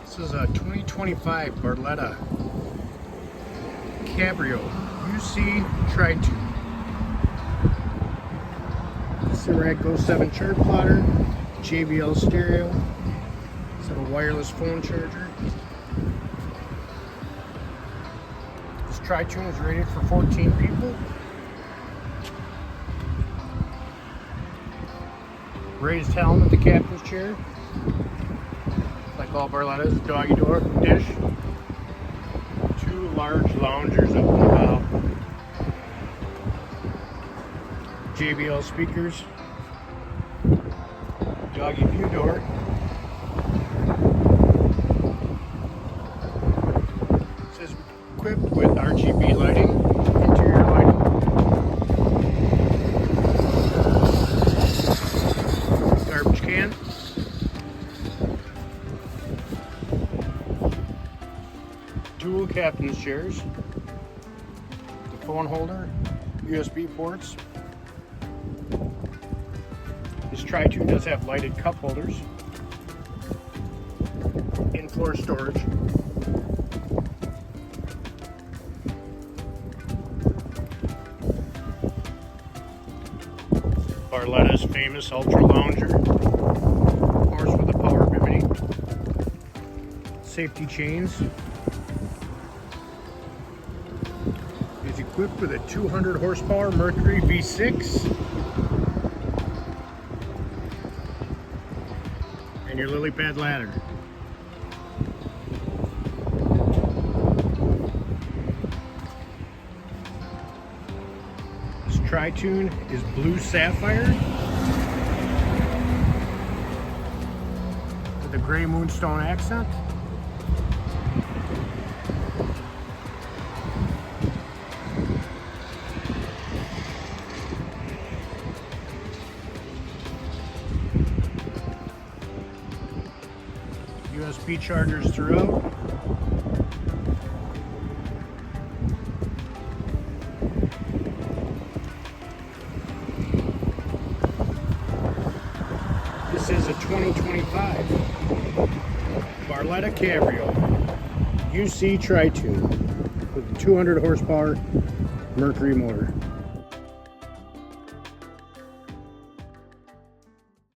This is a 2025 Barletta Cabrio UC Tri-Toon. Ceramic 07 chart plotter, JBL stereo, it's a wireless phone charger. This Tri-Toon is rated for 14 people. Raised helm at the captain's chair, like all Barlettas. Doggy door dish. Two large loungers up in the bow. JBL speakers. Doggy view door. It says equipped with RGB lighting, interior lighting. Garbage can. Dual captain's chairs. The phone holder. USB ports. This Tri-Toon does have lighted cup holders. In-floor storage. Barletta's famous Ultra Lounger. Of course with a power bimini. Safety chains. It's equipped with a 200 horsepower Mercury V6. And your lily pad ladder. This Tri-Toon is blue sapphire with a gray moonstone accent. USB chargers throughout. This is a 2025 Barletta Cabrio UC Tri-Toon with a 200 horsepower Mercury motor.